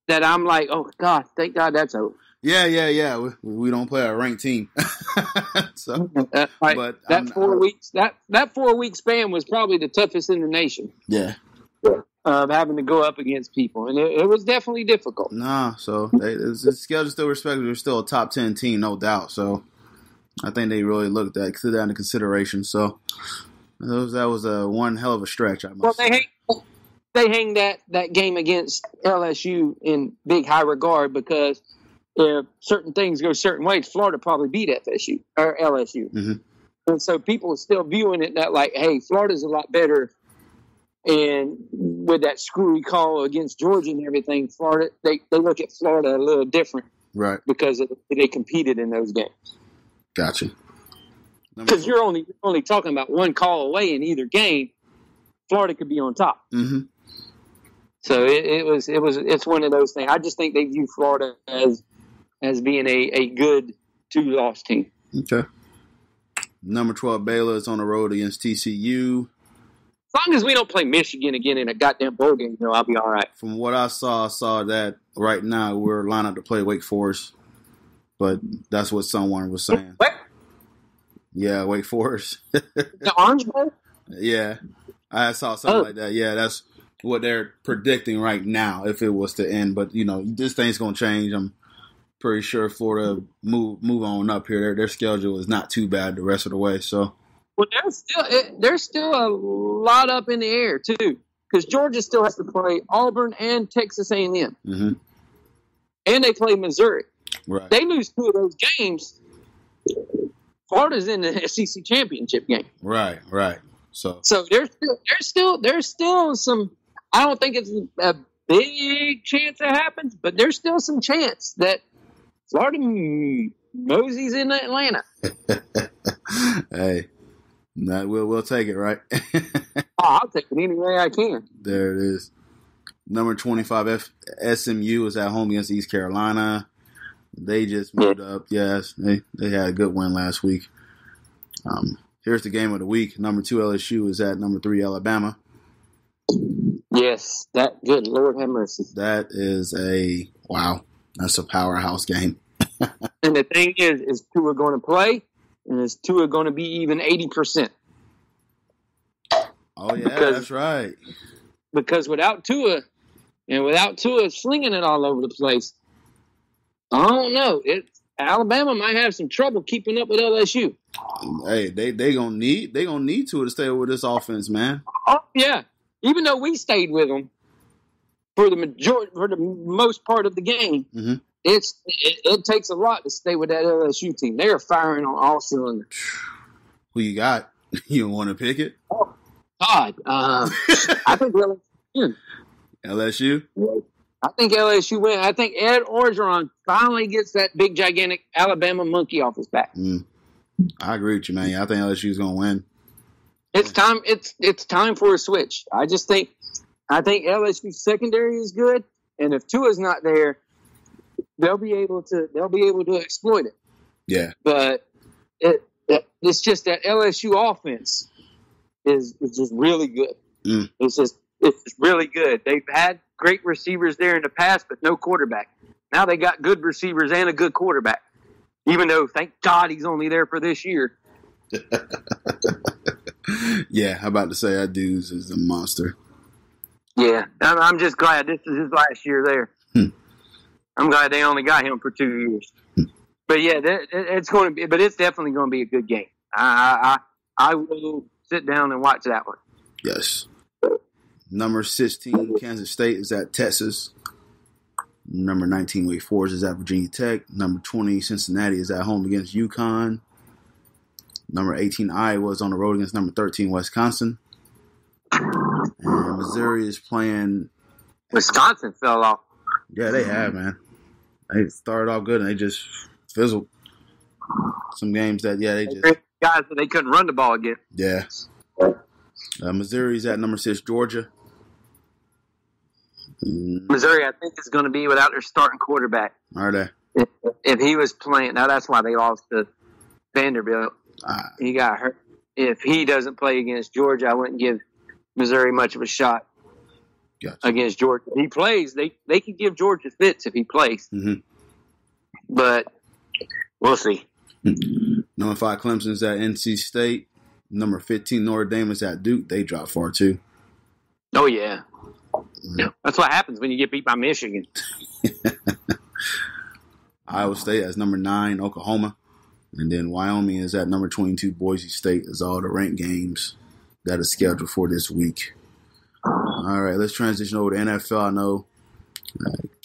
that I'm like, oh God, thank God that's over. Yeah. We don't play a ranked team. So, right. But that 4 weeks, that 4 week span was probably the toughest in the nation. Yeah. Of having to go up against people, and it was definitely difficult. So the schedule still respected. They're still a top 10 team, no doubt. So I think they really took that into consideration. So that was one hell of a stretch. I must say. They hang that game against LSU in big high regard because if certain things go certain ways, Florida probably beat FSU or LSU, and so people are still viewing it that like, hey, Florida's a lot better. And with that screwy call against Georgia and everything, Florida they look at Florida a little different, right? Because they competed in those games. Gotcha. Because you're only talking about one call away in either game. Florida could be on top. Mm-hmm. So it's one of those things. I just think they view Florida as being a good 2-loss team. Okay. Number 12 Baylor is on the road against TCU. As long as we don't play Michigan again in a goddamn bowl game, I'll be all right. From what I saw that right now we're lined up to play Wake Forest, but that's what someone was saying. What? Yeah, Wake Forest. The Orange Bowl? Yeah, I saw something like that. Yeah, that's what they're predicting right now if it was to end. But, this thing's going to change. I'm pretty sure Florida move on up here. Their schedule is not too bad the rest of the way, so. Well, there's still a lot up in the air, too, because Georgia still has to play Auburn and Texas A&M. Mm-hmm. And they play Missouri. Right. They lose 2 of those games. Florida's in the SEC championship game. Right. So there's still some. I don't think it's a big chance it happens, but there's still some chance that Florida moseys in Atlanta. Hey. No, we'll take it, right? I'll take it any way I can. There it is. Number 25, SMU is at home against East Carolina. They just moved up. Yes, they had a good win last week. Here's the game of the week. Number 2 LSU is at number 3 Alabama. Yes, that good Lord have mercy. That is that's a powerhouse game. And the thing is Tua going to play? And is Tua going to be even 80%? Oh, yeah, that's right. Because without Tua slinging it all over the place, I don't know. Alabama might have some trouble keeping up with LSU. Hey, they gonna need Tua to stay with this offense, man. Oh yeah, even though we stayed with them for the most part of the game. Mm-hmm. It takes a lot to stay with that LSU team. They are firing on all cylinders. Who you got? You don't want to pick it? Oh, God. I think LSU win. LSU? I think LSU win. I think Ed Orgeron finally gets that big, gigantic Alabama monkey off his back. I agree with you, man. I think LSU's going to win. It's time. It's time for a switch. I think LSU's secondary is good, and if Tua's not there, they'll be able to exploit it. Yeah. But it's just that LSU offense is just really good. It's just really good. They've had great receivers there in the past, but no quarterback. Now they got good receivers and a good quarterback. Even though, thank God, he's only there for this year. Yeah, I'm about to say that dude is a monster. Yeah, I'm just glad this is his last year there. I'm glad they only got him for 2 years. But yeah, it's going to be. But it's definitely going to be a good game. I will sit down and watch that one. Yes. Number 16, Kansas State is at Texas. Number 19, Wake Forest is at Virginia Tech. Number 20, Cincinnati is at home against UConn. Number 18, Iowa is on the road against number 13, Wisconsin. And Missouri is playing. Wisconsin fell off. Yeah, they have, man. They started off good and they just fizzled. Some games that, they just. Guys, they couldn't run the ball again. Yeah. Missouri's at number 6, Georgia. Missouri, I think, is going to be without their starting quarterback. Are they? If he was playing, now that's why they lost to Vanderbilt. He got hurt. If he doesn't play against Georgia, I wouldn't give Missouri much of a shot. against Georgia. If he plays, they can give Georgia fits if he plays. Mm-hmm. But we'll see. Number 5, Clemson's at NC State. Number 15, Notre Dame is at Duke. They dropped far too. Oh, yeah. That's what happens when you get beat by Michigan. Iowa State as number 9, Oklahoma. And then Wyoming is at number 22, Boise State. Is all the ranked games that are scheduled for this week. All right, let's transition over to NFL. I know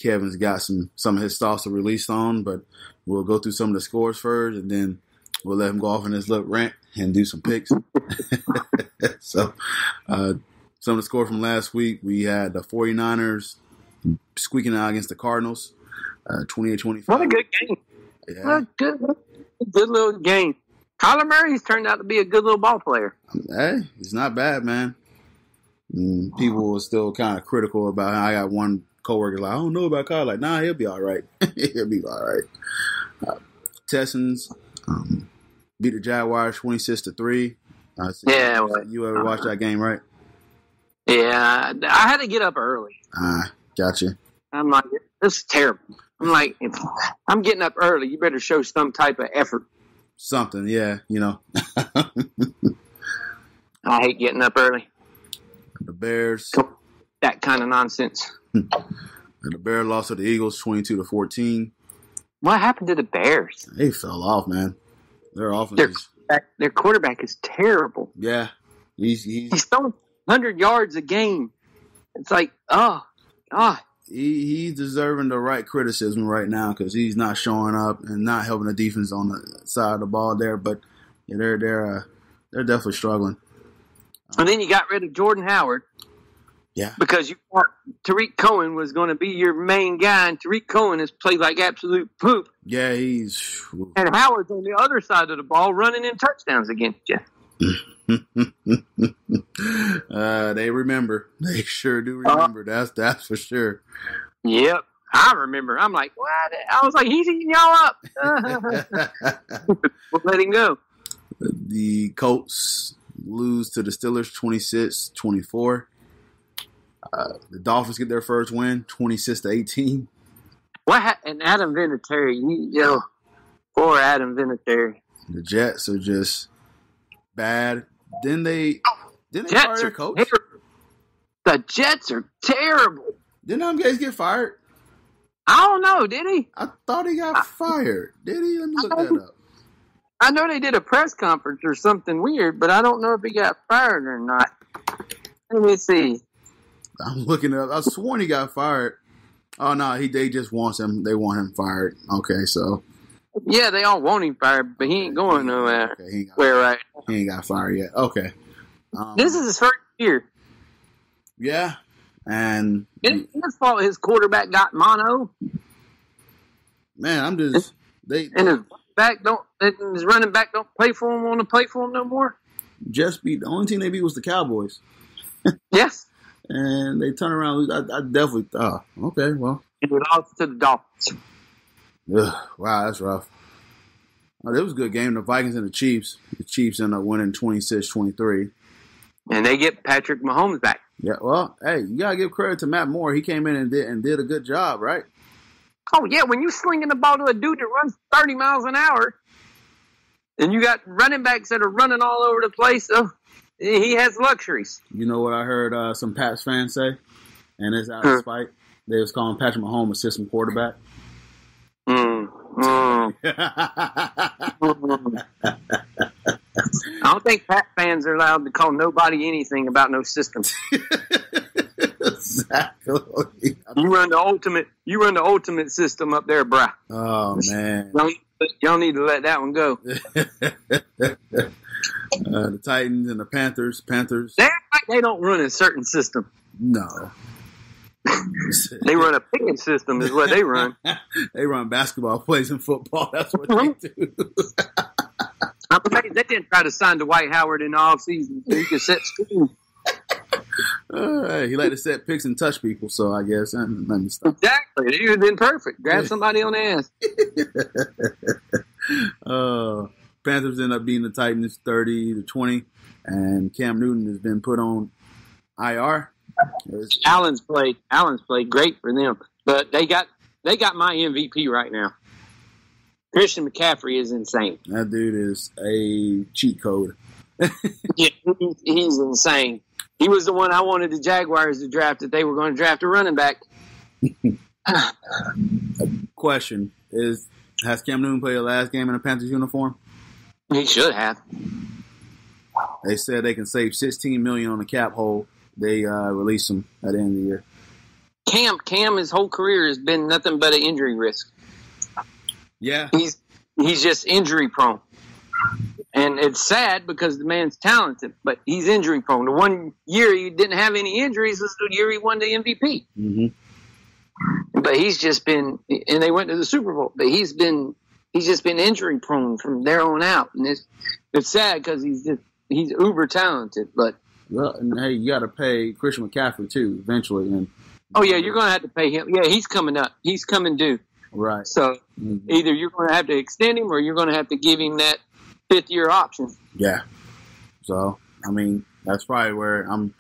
Kevin's got some of his thoughts to release on, but we'll go through some of the scores first, and then we'll let him go off in his little rant and do some picks. So, some of the score from last week, we had the 49ers squeaking out against the Cardinals, 28-25. What a good game. Yeah. What a good little game. Kyler Murray's turned out to be a good little ball player. Hey, he's not bad, man. People were still kind of critical about him. I got one coworker like, I don't know about Kyler. Like, nah, he'll be all right. He'll be all right. Texans beat the Jaguars 26-3. Yeah. You ever watched that game, right? Yeah. I had to get up early. Gotcha. I'm like, this is terrible. I'm like, if I'm getting up early, you better show some type of effort. Something, yeah, you know. I hate getting up early. The Bears. That kind of nonsense. And the Bears lost to the Eagles 22-14. What happened to the Bears? They fell off, man. Their offense. Their quarterback is terrible. Yeah. He's throwing 100 yards a game. It's like, oh, God. He's deserving the right criticism right now because he's not showing up and not helping the defense on the side of the ball there. But yeah, they're definitely struggling. And then you got rid of Jordan Howard. Yeah. Because you thought Tariq Cohen was going to be your main guy, and Tariq Cohen has played like absolute poop. Yeah, and Howard's on the other side of the ball running in touchdowns against you. They remember. They sure do remember. That's for sure. Yep. I remember. I'm like, what? I was like, he's eating y'all up. We'll let him go. The Colts lose to the Steelers 26-24. The Dolphins get their first win, 26-18. And Adam Vinatieri, poor Adam Vinatieri. The Jets are just bad. Didn't they fire their coach? The Jets are terrible. Didn't them guys get fired? I don't know. Did he? I thought he got fired. Did he? Let me look that up. I know they did a press conference or something weird, but I don't know if he got fired or not. Let me see. I'm looking up. I sworn he got fired. Oh no, they just want him. They want him fired. Okay, so. Yeah, they all want him fired, but he ain't going nowhere. Okay, right? He ain't got fired yet. Okay. This is his first year. Yeah, and it's his fault his quarterback got mono. Man, I'm just his running back don't play for him. Want to play for him no more? The only team they beat was the Cowboys. Yes. And they turn around. I definitely thought, okay, well. And we lost to the Dolphins. Ugh, wow, that's rough. It was a good game. The Vikings and the Chiefs. The Chiefs end up winning 26-23. And they get Patrick Mahomes back. Yeah, well, hey, you got to give credit to Matt Moore. He came in and did a good job, right? Oh, yeah, when you slinging the ball to a dude that runs 30 miles an hour, and you got running backs that are running all over the place, he has luxuries. You know what I heard some Pats fans say? And it's out of spite. They was calling Patrick Mahomes a system quarterback. I don't think Pat fans are allowed to call nobody anything about no system. Exactly. You run the ultimate system up there, bruh. Oh man. Y'all need to let that one go. The Titans and the Panthers. They don't run a certain system. No. They run a picking system is what they run. They run basketball plays and football. That's what they do. I'm amazed they didn't try to sign Dwight Howard in the offseason so he could set school. He like to set picks and touch people, so I guess let me stop. Exactly. He would have been perfect. Grab somebody on the ass. Panthers end up beating the Titans 30-20, and Cam Newton has been put on IR. Allen's played great for them, but they got my MVP right now. Christian McCaffrey is insane. That dude is a cheat code. Yeah, he's insane. He was the one I wanted the Jaguars to draft if they were going to draft a running back. Question is, has Cam Newton played the last game in a Panthers uniform? He should have. They said they can save $16 million on the cap hole. They release him at the end of the year. Cam, his whole career has been nothing but an injury risk. Yeah, he's just injury prone, and it's sad because the man's talented, but he's injury prone. The one year he didn't have any injuries was the year he won the MVP. Mm-hmm. But he's just been, and they went to the Super Bowl. But he's just been injury prone from there on out, and it's sad because he's uber talented. But well, and hey, you got to pay Christian McCaffrey too eventually. And oh yeah, you're going to have to pay him. Yeah, he's coming up. He's coming due. Right. So either you're going to have to extend him or you're going to have to give him that 5th-year option. Yeah. So, I mean, that's probably where I'm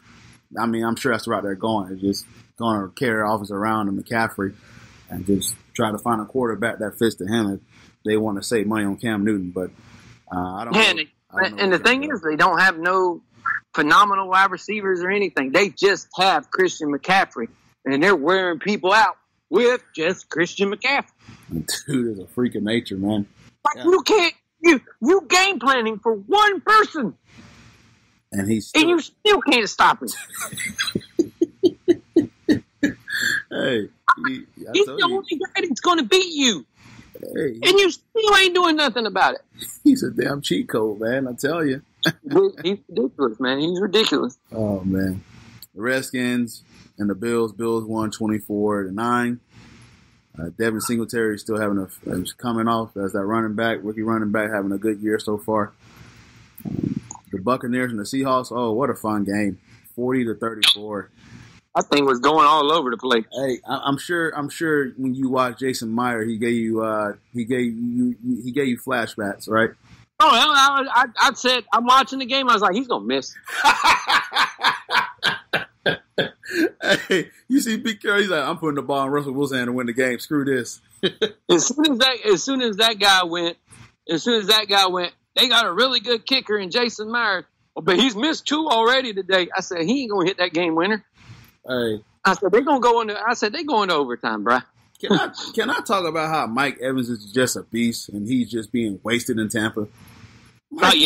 sure that's the route they're going. It's just going to carry offense around to McCaffrey and just try to find a quarterback that fits to him if they want to save money on Cam Newton. But I don't know. And the thing is, they don't have no phenomenal wide receivers or anything. They just have Christian McCaffrey, and they're wearing people out with just Christian McCaffrey. Dude is a freak of nature, man. Like, yeah. You game planning for one person, and you still can't stop him. Hey, he's the only guy that's going to beat you, hey, and you still ain't doing nothing about it. He's a damn cheat code, man. I tell you, he's ridiculous, man. He's ridiculous. Oh man, the Redskins and the Bills won 24-9. Devin Singletary is still is coming off as that rookie running back, having a good year so far. The Buccaneers and the Seahawks, oh, what a fun game. 40-34. That thing was going all over the place. Hey, I'm sure when you watch Jason Meyer, he gave you flashbacks, right? Oh, I said, I'm watching the game. I was like, he's going to miss. Hey, you see Pete Carroll, he's like, I'm putting the ball in Russell Wilson hand to win the game. Screw this. As soon as that guy went, they got a really good kicker in Jason Meyer. Oh, but he's missed 2 already today. I said, he ain't going to hit that game winner. Hey. I said, they're going to overtime, bro. Can I talk about how Mike Evans is just a beast and he's just being wasted in Tampa? Mike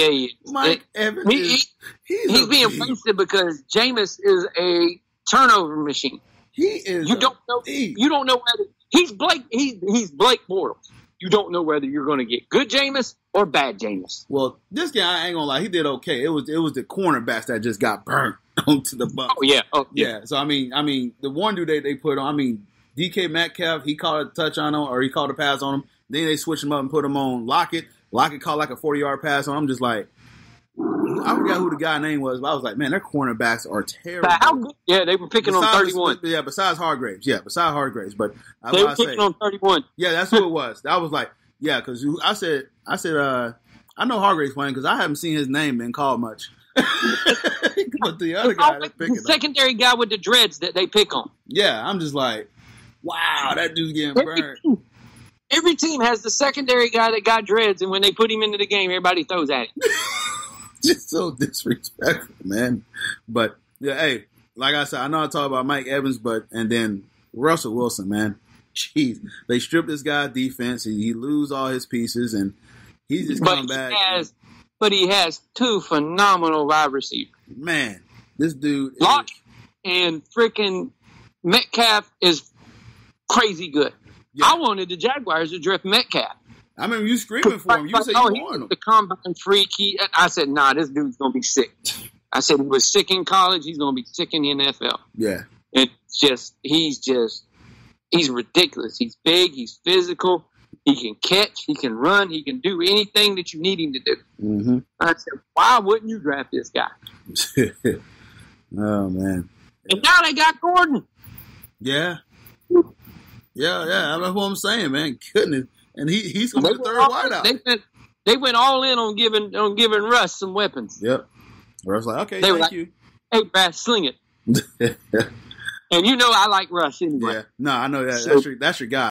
Evans he's being wasted because Jameis is a turnover machine. He is. You don't know whether he's Blake Bortles. You don't know whether you're going to get good Jameis or bad Jameis. Well, this guy, I ain't gonna lie, he did okay. It was the cornerbacks that just got burnt onto the Bucs. Oh yeah. So I mean, the one dude they put on. I mean, DK Metcalf, he called a touch on him or he called a pass on him. Then they switched him up and put him on Lockett. Lockett caught like a 40-yard pass on him. I'm just like, I forgot who the guy's name was, but I was like, man, their cornerbacks are terrible. They were picking on 31. Yeah, besides Hargraves. But they were picking on 31. Yeah, that's who it was. I was like, yeah, because I said, I know Hargraves playing because I haven't seen his name been called much. But the other guy, they're picking the secondary guy with the dreads that they pick on. Yeah, I'm just like, wow, that dude's getting burned. Every team has the secondary guy that got dreads, and when they put him into the game, everybody throws at him. Just so disrespectful, man. But yeah, hey, like I said, I know I talk about Mike Evans, and then Russell Wilson, man. Jeez, they stripped this guy defense. He lose all his pieces, and he's just coming back. But he has 2 phenomenal wide receivers. Man, this dude, Locke and freaking Metcalf is crazy good. Yeah. I wanted the Jaguars to draft Metcalf. I remember you screaming for him. You said you wanted him. The combine freak. I said, nah, this dude's going to be sick. I said he was sick in college. He's going to be sick in the NFL. Yeah. He's ridiculous. He's big. He's physical. He can catch. He can run. He can do anything that you need him to do. Mm-hmm. I said, why wouldn't you draft this guy? Oh, man. And now they got Gordon. Yeah. Yeah. That's what I'm saying, man. Goodness. And he's going to be the third wideout. They went all in on giving Russ some weapons. Yep. Russ like, okay, thank you. Hey, Brad, sling it. And you know I like Russ anyway. Yeah, no, I know that. So, that's your guy.